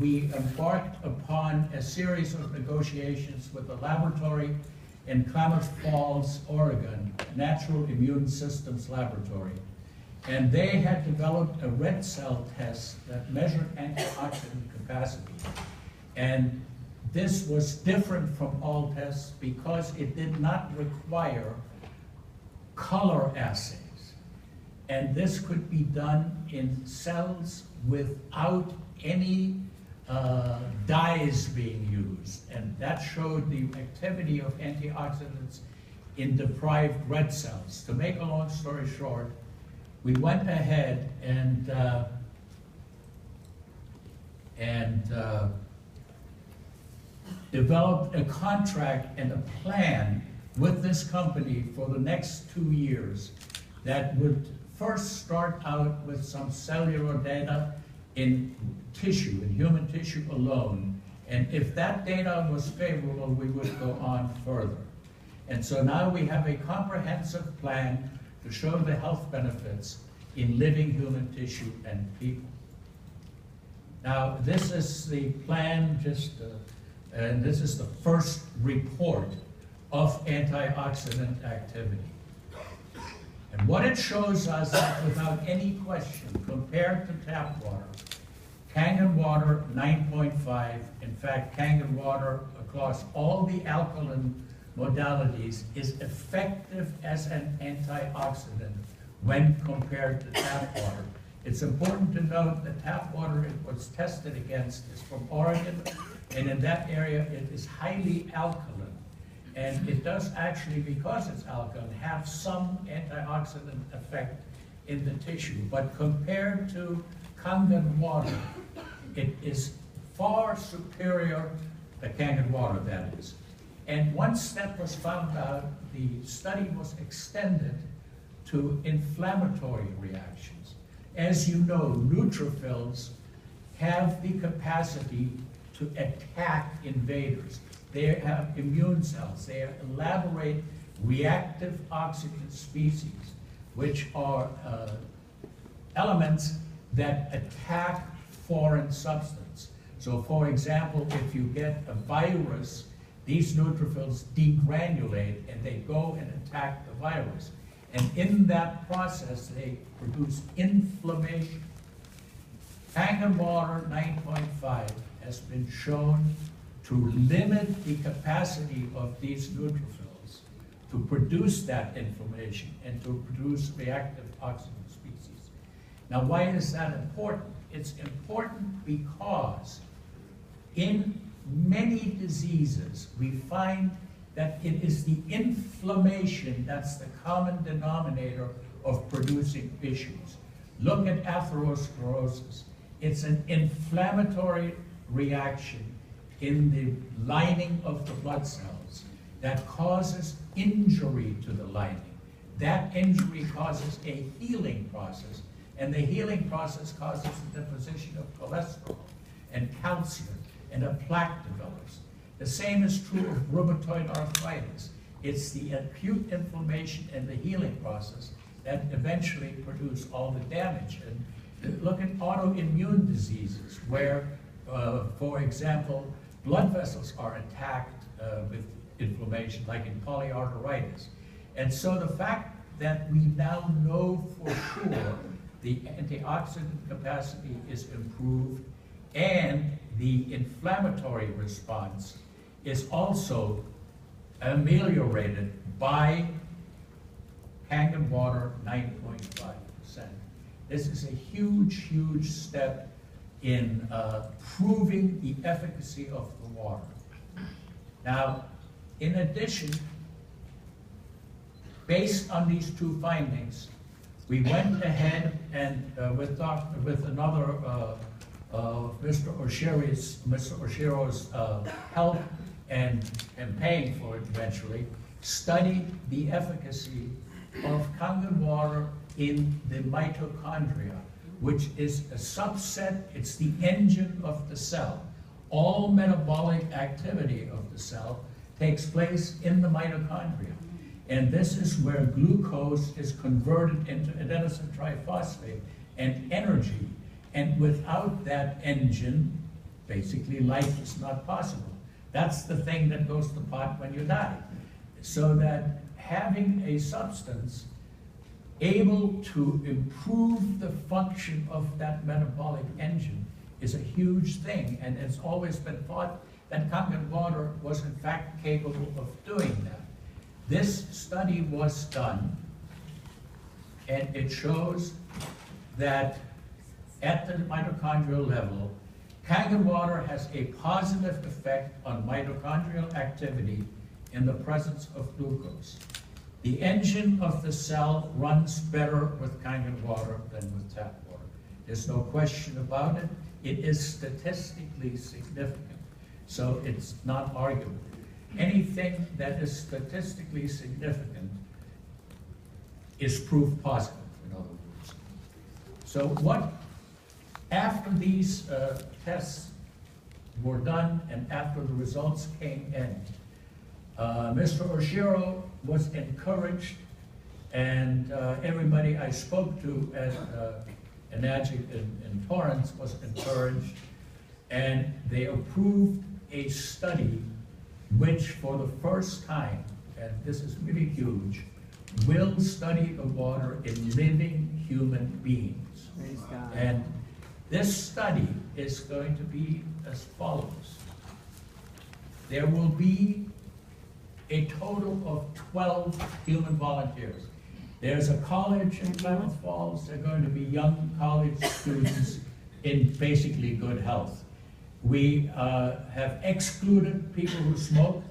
we embarked upon a series of negotiations with the laboratory in Klamath Falls, Oregon, Natural Immune Systems Laboratory. And they had developed a red cell test that measured antioxidant capacity. And this was different from all tests because it did not require color assays. And this could be done in cells without any dyes being used. And that showed the activity of antioxidants in deprived red cells. To make a long story short, we went ahead and developed a contract and a plan with this company for the next 2 years that would first start out with some cellular data in tissue, in human tissue alone. And if that data was favorable, we would go on further. And so now we have a comprehensive plan to show the health benefits in living human tissue and people. Now, this is the plan, and this is the first report of antioxidant activity. And what it shows us that without any question, compared to tap water, Kangen water 9.5, in fact, Kangen water across all the alkaline modalities is effective as an antioxidant when compared to tap water. It's important to note that tap water it was tested against is from Oregon, and in that area it is highly alkaline. And it does actually, because it's alkaline, have some antioxidant effect in the tissue. But compared to Kangen water, it is far superior to Kangen water, that is. And once that was found out, the study was extended to inflammatory reactions. As you know, neutrophils have the capacity to attack invaders. They have immune cells. They elaborate reactive oxygen species, which are elements that attack foreign substance. So for example, if you get a virus, these neutrophils degranulate and they go and attack the virus. And in that process, they produce inflammation. Kangen water 9.5 has been shown to limit the capacity of these neutrophils to produce that inflammation and to produce reactive oxygen species. Now, why is that important? It's important because in many diseases, we find that it is the inflammation that's the common denominator of producing issues. Look at atherosclerosis. It's an inflammatory reaction in the lining of the blood cells that causes injury to the lining. That injury causes a healing process, and the healing process causes the deposition of cholesterol and calcium, and a plaque develops. The same is true of rheumatoid arthritis. It's the acute inflammation and the healing process that eventually produce all the damage. And look at autoimmune diseases where, for example, blood vessels are attacked with inflammation, like in polyarteritis. And so the fact that we now know for sure the antioxidant capacity is improved and the inflammatory response is also ameliorated by Kangen water 9.5%. This is a huge, huge step in proving the efficacy of the water. Now, in addition, based on these two findings, we went ahead and with another Mr. Oshiro's help and paying for it eventually, studied the efficacy of Kangen water in the mitochondria, which is a subset, it's the engine of the cell. All metabolic activity of the cell takes place in the mitochondria. And this is where glucose is converted into adenosine triphosphate and energy. And without that engine, basically life is not possible. That's the thing that goes to pot when you die. So that having a substance able to improve the function of that metabolic engine is a huge thing, and it's always been thought that Kangen water was in fact capable of doing that. This study was done, and it shows that at the mitochondrial level, Kangen water has a positive effect on mitochondrial activity in the presence of glucose. The engine of the cell runs better with Kangen water than with tap water. There's no question about it. It is statistically significant, so it's not arguable. Anything that is statistically significant is proof positive, in other words. So after these tests were done and after the results came in, Mr. Oshiro was encouraged, and everybody I spoke to at Enagic in Torrance was encouraged, and they approved a study which for the first time, and this is really huge, will study the water in living human beings. Praise God. And this study is going to be as follows. There will be a total of 12 human volunteers. There's a college in Klamath Falls. They're going to be young college students in basically good health. We have excluded people who smoke,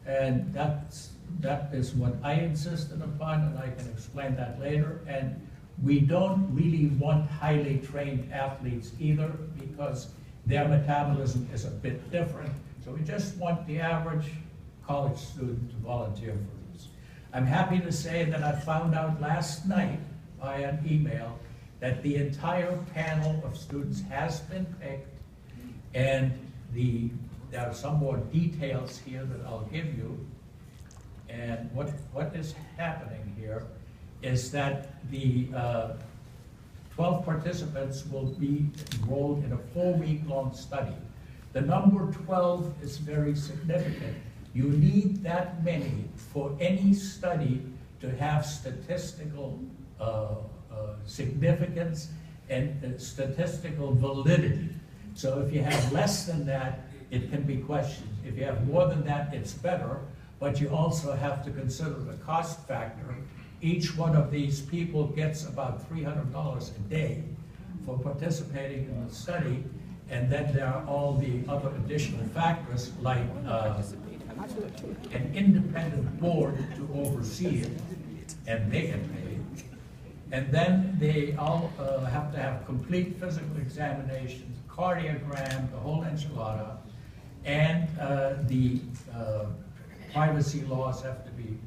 and that is what I insisted upon, and I can explain that later. And we don't really want highly trained athletes either, because their metabolism is a bit different. So we just want the average college student to volunteer for this. I'm happy to say that I found out last night by an email that the entire panel of students has been picked, and there are some more details here that I'll give you. And what is happening here is that the 12 participants will be enrolled in a 4-week-long study. The number 12 is very significant. You need that many for any study to have statistical significance and statistical validity. So if you have less than that, it can be questioned. If you have more than that, it's better, but you also have to consider the cost factor. Each one of these people gets about $300 a day for participating in the study, and then there are all the other additional factors like an independent board to oversee it, and they get paid. And then they all have to have complete physical examinations, cardiogram, the whole enchilada, and the privacy laws have to be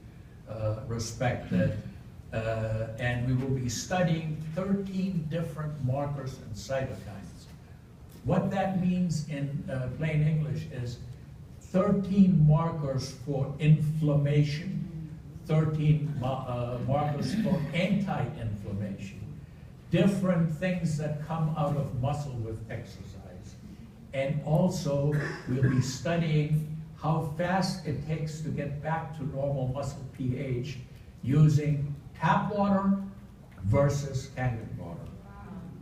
respected. And we will be studying 13 different markers and cytokines. What that means in plain English is 13 markers for inflammation, 13 markers for anti-inflammation, different things that come out of muscle with exercise. And also, we'll be studying how fast it takes to get back to normal muscle pH using tap water versus Kangen water.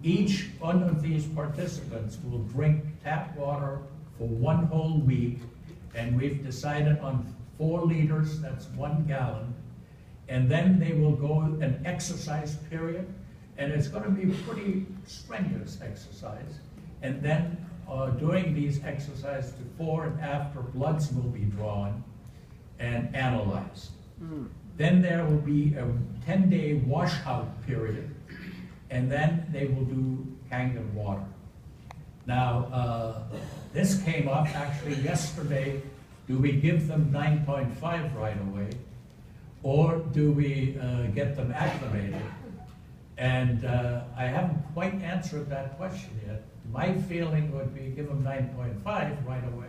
Each one of these participants will drink tap water for 1 whole week, and we've decided on 4 liters, that's 1 gallon, and then they will go an exercise period, and it's going to be pretty strenuous exercise, and then during these exercises, before and after, bloods will be drawn and analyzed. Then there will be a 10-day washout period, and then they will do Kangen water. Now, this came up actually yesterday. Do we give them 9.5 right away, or do we get them acclimated? And I haven't quite answered that question yet. My feeling would be give them 9.5 right away,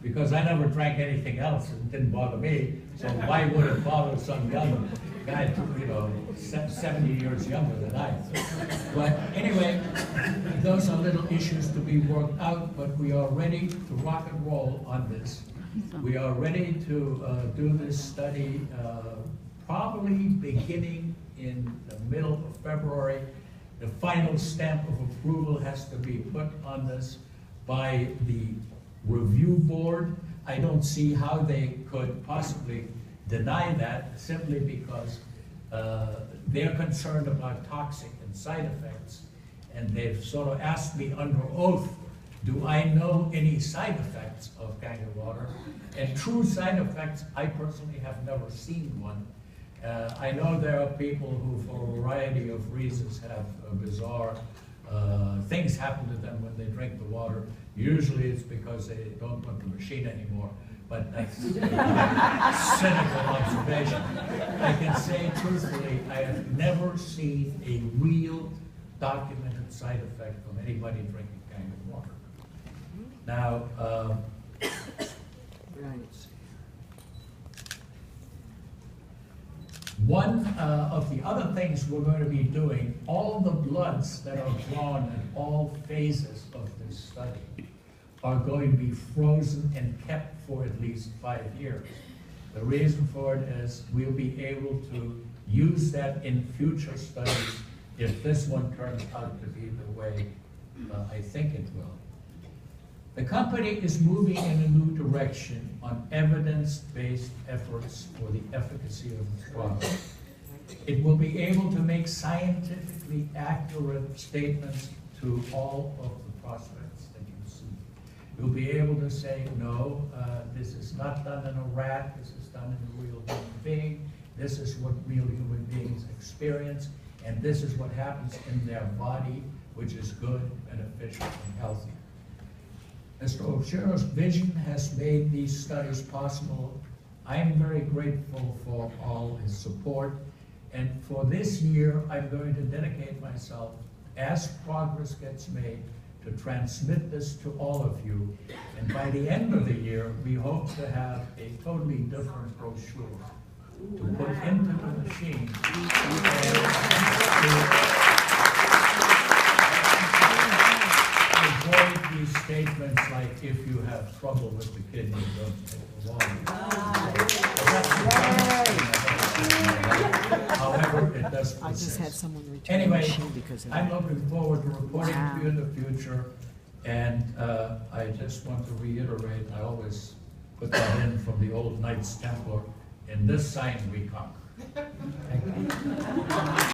because I never drank anything else and it didn't bother me, so why would it bother some young guy, 70 years younger than I am. But anyway, those are little issues to be worked out, but we are ready to rock and roll on this. We are ready to do this study probably beginning in the middle of February. The final stamp of approval has to be put on this by the review board. I don't see how they could possibly deny that simply because they're concerned about toxic and side effects. And they've sort of asked me under oath, do I know any side effects of Kangen water? And true side effects, I personally have never seen one. I know there are people who, for a variety of reasons, have bizarre things happen to them when they drink the water. Usually it's because they don't want the machine anymore, but that's a cynical observation. I can say truthfully, I have never seen a real documented side effect from anybody drinking Kangen water. Now, one of the other things we're going to be doing, all the bloods that are drawn in all phases of this study are going to be frozen and kept for at least 5 years. The reason for it is we'll be able to use that in future studies if this one turns out to be the way I think it will. The company is moving in a new direction on evidence-based efforts for the efficacy of its product. It will be able to make scientifically accurate statements to all of the prospects that you see. You'll be able to say, no, this is not done in a rat, this is done in a real human being, this is what real human beings experience, and this is what happens in their body, which is good, beneficial, and healthy. Mr. O'Shea's vision has made these studies possible. I am very grateful for all his support. And for this year, I'm going to dedicate myself, as progress gets made, to transmit this to all of you. And by the end of the year, we hope to have a totally different brochure to put into the machine. Avoid these statements like, if you have trouble with the kidney, don't take the water. However, it does persist. I just had someone return the Anyway, machine because of I'm that. looking forward to reporting to you in the future, and I just want to reiterate, I always put that in from the old Knights Templar, in this sign we conquer. Thank you.